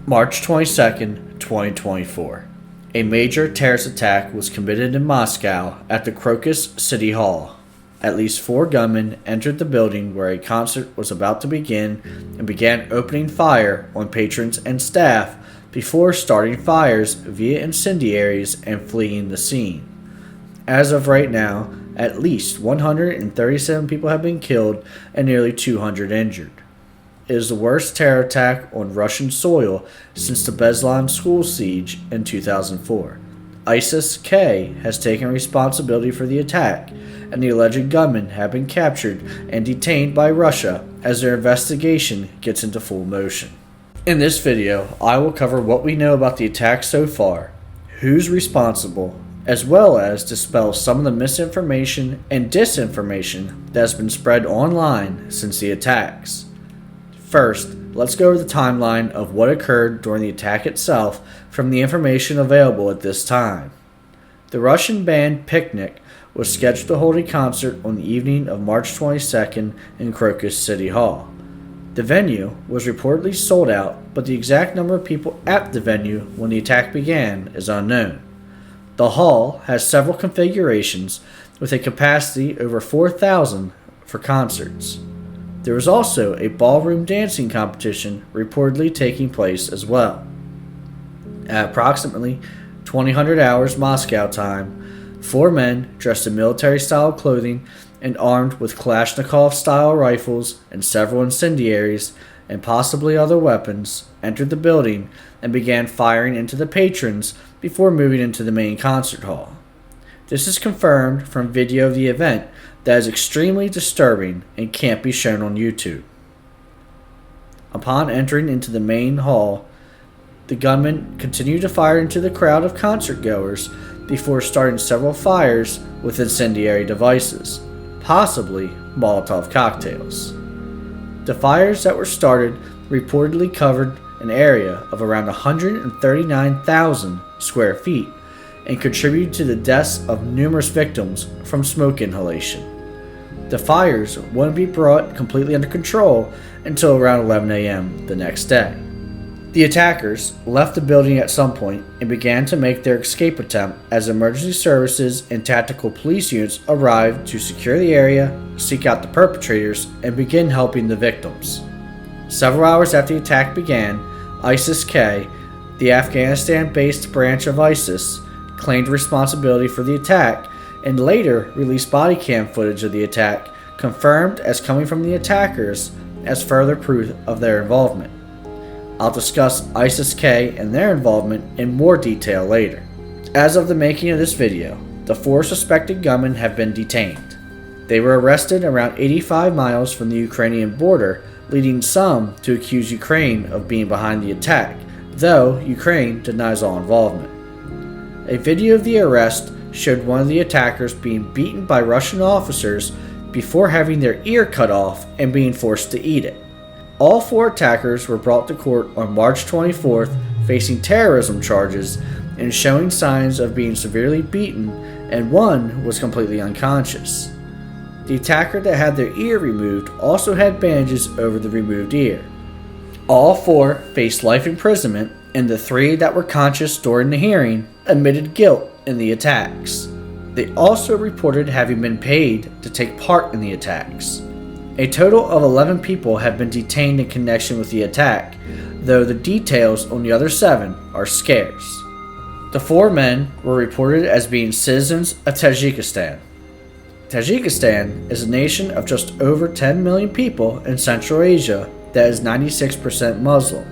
March 22nd, 2024. A major terrorist attack was committed in Moscow at the Crocus City Hall. At least 4 gunmen entered the building where a concert was about to begin and began opening fire on patrons and staff before starting fires via incendiaries and fleeing the scene. As of right now, at least 137 people have been killed and nearly 200 injured. It is the worst terror attack on Russian soil since the Beslan school siege in 2004. ISIS-K has taken responsibility for the attack, and the alleged gunmen have been captured and detained by Russia as their investigation gets into full motion. In this video, I will cover what we know about the attack so far, who's responsible, as well as dispel some of the misinformation and disinformation that has been spread online since the attacks. First, let's go over the timeline of what occurred during the attack itself from the information available at this time. The Russian band Picnic was scheduled to hold a concert on the evening of March 22nd in Crocus City Hall. The venue was reportedly sold out, but the exact number of people at the venue when the attack began is unknown. The hall has several configurations with a capacity over 4,000 for concerts. There was also a ballroom dancing competition reportedly taking place as well. At approximately 2000 hours Moscow time, 4 men dressed in military-style clothing and armed with Kalashnikov-style rifles and several incendiaries and possibly other weapons entered the building and began firing into the patrons before moving into the main concert hall. This is confirmed from video of the event that is extremely disturbing and can't be shown on YouTube. Upon entering into the main hall, the gunmen continued to fire into the crowd of concert-goers before starting several fires with incendiary devices, possibly Molotov cocktails. The fires that were started reportedly covered an area of around 139,000 square feet and contributed to the deaths of numerous victims from smoke inhalation. The fires wouldn't be brought completely under control until around 11 a.m. the next day. The attackers left the building at some point and began to make their escape attempt as emergency services and tactical police units arrived to secure the area, seek out the perpetrators, and begin helping the victims. Several hours after the attack began, ISIS-K, the Afghanistan-based branch of ISIS, claimed responsibility for the attack and later released body cam footage of the attack confirmed as coming from the attackers as further proof of their involvement. I'll discuss ISIS-K and their involvement in more detail later. As of the making of this video, the 4 suspected gunmen have been detained. They were arrested around 85 miles from the Ukrainian border, leading some to accuse Ukraine of being behind the attack, though Ukraine denies all involvement. A video of the arrest showed one of the attackers being beaten by Russian officers before having their ear cut off and being forced to eat it. All 4 attackers were brought to court on March 24th facing terrorism charges and showing signs of being severely beaten, and one was completely unconscious. The attacker that had their ear removed also had bandages over the removed ear. All 4 faced life imprisonment, and the 3 that were conscious during the hearing admitted guilt in the attacks. They also reported having been paid to take part in the attacks. A total of 11 people have been detained in connection with the attack, though the details on the other 7 are scarce. The 4 men were reported as being citizens of Tajikistan. Tajikistan is a nation of just over 10 million people in Central Asia that is 96% Muslim.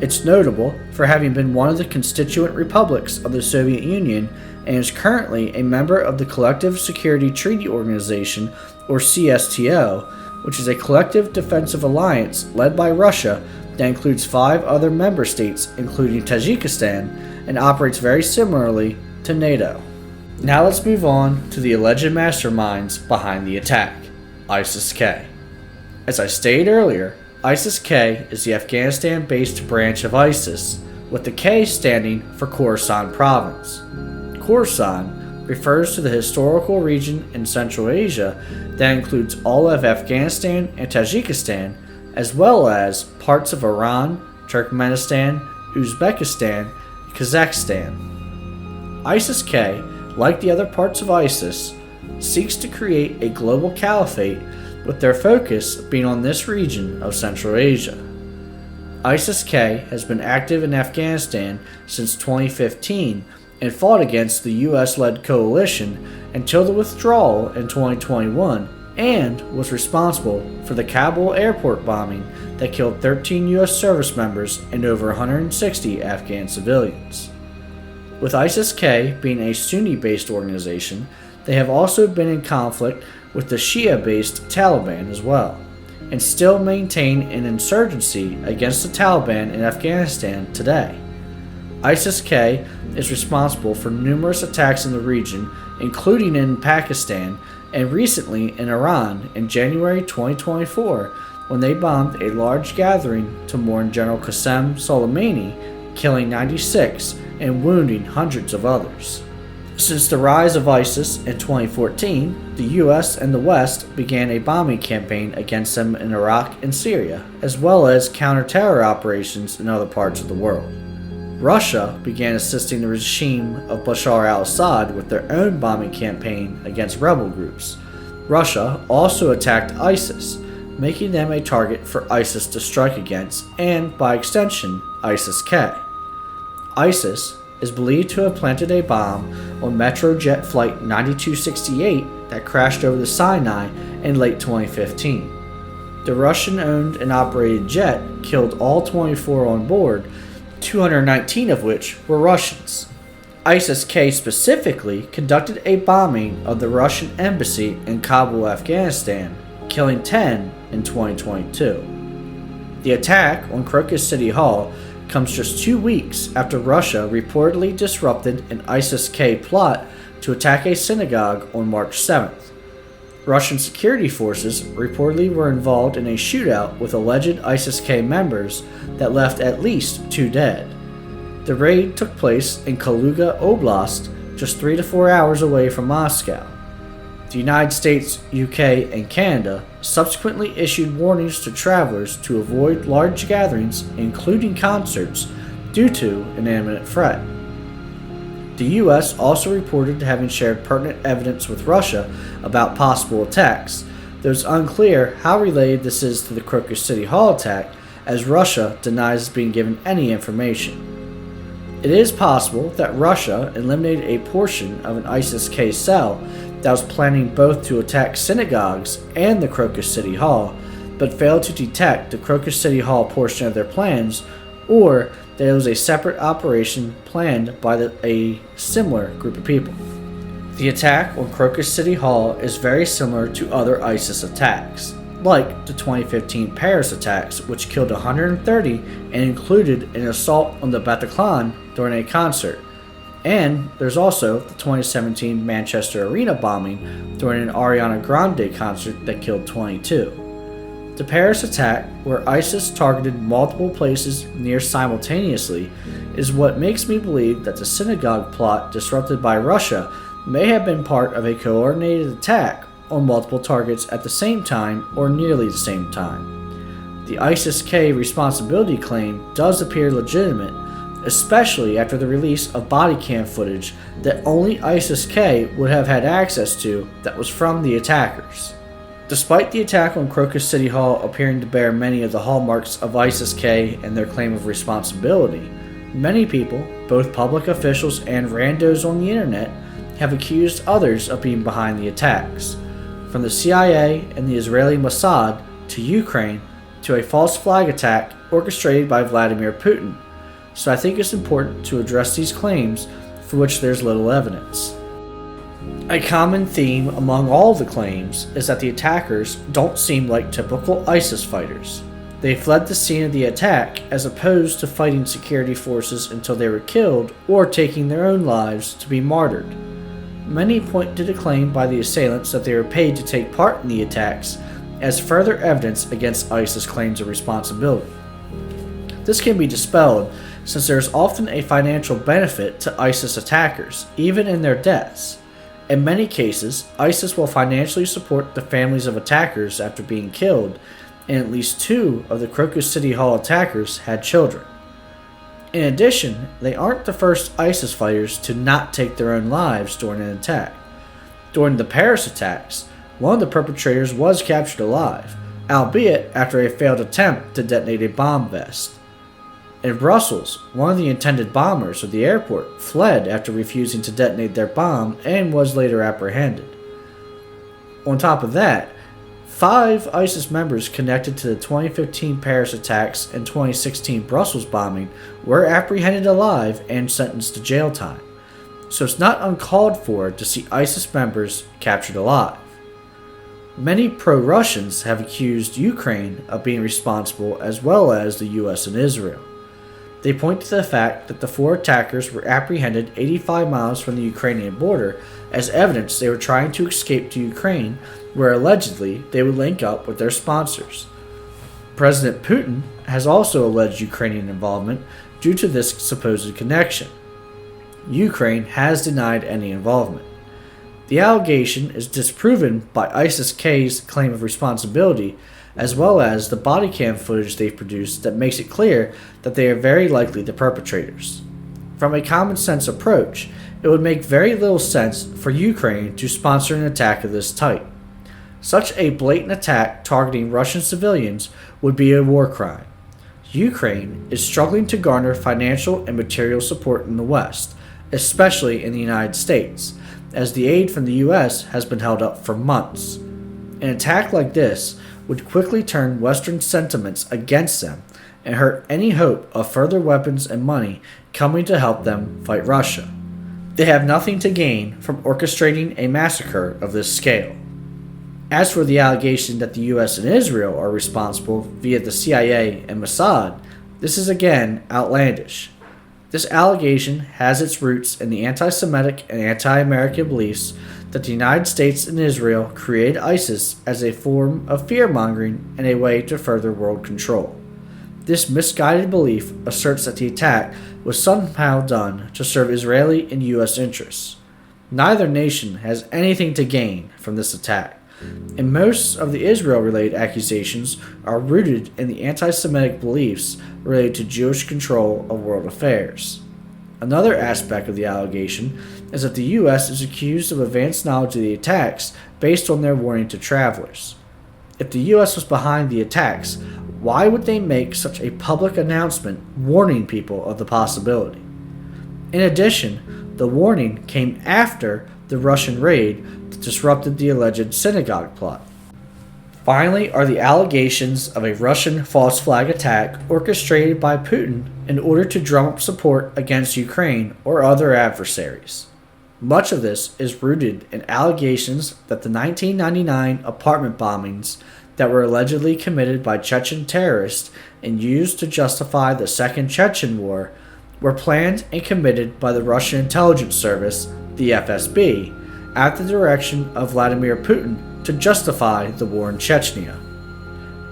It's notable for having been one of the constituent republics of the Soviet Union and is currently a member of the Collective Security Treaty Organization, or CSTO, which is a collective defensive alliance led by Russia that includes 5 other member states, including Tajikistan, and operates very similarly to NATO. Now let's move on to the alleged masterminds behind the attack, ISIS-K. As I stated earlier, ISIS-K is the Afghanistan-based branch of ISIS, with the K standing for Khorasan province. Khorasan refers to the historical region in Central Asia that includes all of Afghanistan and Tajikistan, as well as parts of Iran, Turkmenistan, Uzbekistan, and Kazakhstan. ISIS-K, like the other parts of ISIS, seeks to create a global caliphate with their focus being on this region of Central Asia. ISIS-K has been active in Afghanistan since 2015 and fought against the US-led coalition until the withdrawal in 2021 and was responsible for the Kabul airport bombing that killed 13 US service members and over 160 Afghan civilians. With ISIS-K being a Sunni-based organization, they have also been in conflict with the Shia-based Taliban as well, and still maintain an insurgency against the Taliban in Afghanistan today. ISIS-K is responsible for numerous attacks in the region, including in Pakistan and recently in Iran in January 2024 when they bombed a large gathering to mourn General Qasem Soleimani, killing 96 and wounding hundreds of others. Since the rise of ISIS in 2014, the US and the West began a bombing campaign against them in Iraq and Syria, as well as counter-terror operations in other parts of the world. Russia began assisting the regime of Bashar al-Assad with their own bombing campaign against rebel groups. Russia also attacked ISIS, making them a target for ISIS to strike against and, by extension, ISIS-K. ISIS is believed to have planted a bomb on Metrojet Flight 9268 that crashed over the Sinai in late 2015. The Russian-owned and operated jet killed all 24 on board, 219 of which were Russians. ISIS-K specifically conducted a bombing of the Russian embassy in Kabul, Afghanistan, killing 10 in 2022. The attack on Crocus City Hall comes just 2 weeks after Russia reportedly disrupted an ISIS-K plot to attack a synagogue on March 7th. Russian security forces reportedly were involved in a shootout with alleged ISIS-K members that left at least 2 dead. The raid took place in Kaluga Oblast, just 3 to 4 hours away from Moscow. The United States, UK, and Canada subsequently issued warnings to travelers to avoid large gatherings, including concerts, due to an imminent threat. The US also reported having shared pertinent evidence with Russia about possible attacks, though it's unclear how related this is to the Crocus City Hall attack, as Russia denies being given any information. It is possible that Russia eliminated a portion of an ISIS-K cell that was planning both to attack synagogues and the Crocus City Hall, but failed to detect the Crocus City Hall portion of their plans, or that it was a separate operation planned by a similar group of people. The attack on Crocus City Hall is very similar to other ISIS attacks, like the 2015 Paris attacks, which killed 130 and included an assault on the Bataclan during a concert. And there's also the 2017 Manchester Arena bombing during an Ariana Grande concert that killed 22. The Paris attack, where ISIS targeted multiple places near simultaneously, is what makes me believe that the synagogue plot disrupted by Russia may have been part of a coordinated attack on multiple targets at the same time or nearly the same time. The ISIS-K responsibility claim does appear legitimate, especially after the release of body cam footage that only ISIS-K would have had access to that was from the attackers. Despite the attack on Crocus City Hall appearing to bear many of the hallmarks of ISIS-K and their claim of responsibility, many people, both public officials and randos on the internet, have accused others of being behind the attacks. From the CIA and the Israeli Mossad to Ukraine to a false flag attack orchestrated by Vladimir Putin. So I think it's important to address these claims for which there's little evidence. A common theme among all the claims is that the attackers don't seem like typical ISIS fighters. They fled the scene of the attack as opposed to fighting security forces until they were killed or taking their own lives to be martyred. Many point to the claim by the assailants that they were paid to take part in the attacks as further evidence against ISIS claims of responsibility. This can be dispelled since there is often a financial benefit to ISIS attackers, even in their deaths. In many cases, ISIS will financially support the families of attackers after being killed, and at least 2 of the Crocus City Hall attackers had children. In addition, they aren't the first ISIS fighters to not take their own lives during an attack. During the Paris attacks, one of the perpetrators was captured alive, albeit after a failed attempt to detonate a bomb vest. In Brussels, one of the intended bombers of the airport fled after refusing to detonate their bomb and was later apprehended. On top of that, 5 ISIS members connected to the 2015 Paris attacks and 2016 Brussels bombing were apprehended alive and sentenced to jail time. So it's not uncalled for to see ISIS members captured alive. Many pro-Russians have accused Ukraine of being responsible, as well as the US and Israel. They point to the fact that the 4 attackers were apprehended 85 miles from the Ukrainian border as evidence they were trying to escape to Ukraine, where allegedly they would link up with their sponsors. President Putin has also alleged Ukrainian involvement due to this supposed connection. Ukraine has denied any involvement. The allegation is disproven by ISIS-K's claim of responsibility, as well as the body cam footage they've produced that makes it clear that they are very likely the perpetrators. From a common sense approach, it would make very little sense for Ukraine to sponsor an attack of this type. Such a blatant attack targeting Russian civilians would be a war crime. Ukraine is struggling to garner financial and material support in the West, especially in the United States, as the aid from the US has been held up for months. An attack like this would quickly turn Western sentiments against them and hurt any hope of further weapons and money coming to help them fight Russia. They have nothing to gain from orchestrating a massacre of this scale. As for the allegation that the US and Israel are responsible via the CIA and Mossad, this is again outlandish. This allegation has its roots in the anti-Semitic and anti-American beliefs that the United States and Israel created ISIS as a form of fear-mongering and a way to further world control. This misguided belief asserts that the attack was somehow done to serve Israeli and U.S. interests. Neither nation has anything to gain from this attack, and most of the Israel-related accusations are rooted in the anti-Semitic beliefs related to Jewish control of world affairs. Another aspect of the allegation is that the U.S. is accused of advanced knowledge of the attacks based on their warning to travelers. If the U.S. was behind the attacks, why would they make such a public announcement warning people of the possibility? In addition, the warning came after the Russian raid that disrupted the alleged synagogue plot. Finally are the allegations of a Russian false flag attack orchestrated by Putin in order to drum up support against Ukraine or other adversaries. Much of this is rooted in allegations that the 1999 apartment bombings that were allegedly committed by Chechen terrorists and used to justify the Second Chechen War were planned and committed by the Russian intelligence service, the FSB, at the direction of Vladimir Putin to justify the war in Chechnya.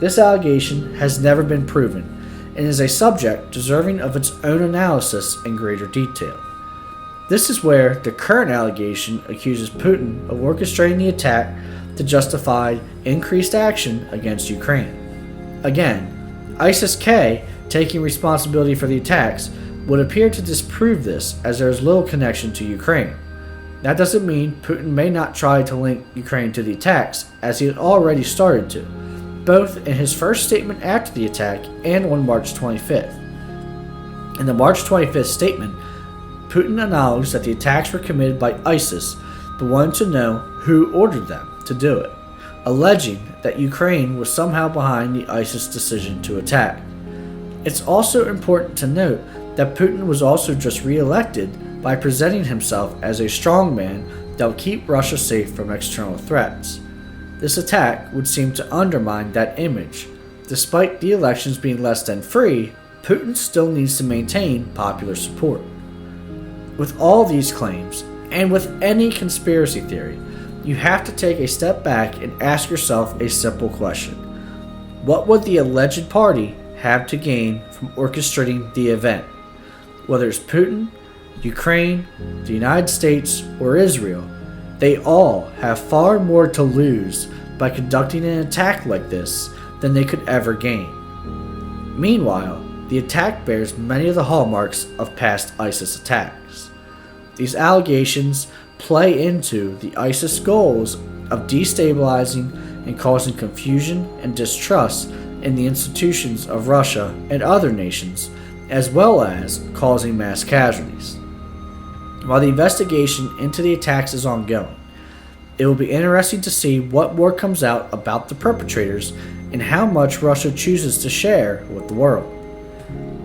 This allegation has never been proven and is a subject deserving of its own analysis in greater detail. This is where the current allegation accuses Putin of orchestrating the attack to justify increased action against Ukraine. Again, ISIS-K taking responsibility for the attacks would appear to disprove this, as there is little connection to Ukraine. That doesn't mean Putin may not try to link Ukraine to the attacks, as he had already started to, both in his first statement after the attack and on March 25th. In the March 25th statement, Putin acknowledged that the attacks were committed by ISIS, but wanted to know who ordered them to do it, alleging that Ukraine was somehow behind the ISIS decision to attack. It's also important to note that Putin was also just re-elected by presenting himself as a strongman that will keep Russia safe from external threats. This attack would seem to undermine that image. Despite the elections being less than free, Putin still needs to maintain popular support. With all these claims, and with any conspiracy theory, you have to take a step back and ask yourself a simple question. What would the alleged party have to gain from orchestrating the event? Whether it's Putin, Ukraine, the United States, or Israel, they all have far more to lose by conducting an attack like this than they could ever gain. Meanwhile, The attack bears many of the hallmarks of past ISIS attacks. These allegations play into the ISIS goals of destabilizing and causing confusion and distrust in the institutions of Russia and other nations, as well as causing mass casualties. While the investigation into the attacks is ongoing, it will be interesting to see what more comes out about the perpetrators and how much Russia chooses to share with the world.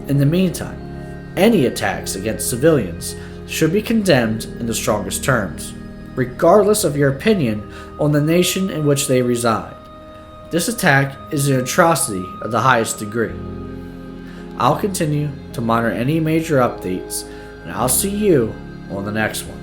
In the meantime, any attacks against civilians should be condemned in the strongest terms, regardless of your opinion on the nation in which they reside. This attack is an atrocity of the highest degree. I'll continue to monitor any major updates, and I'll see you on the next one.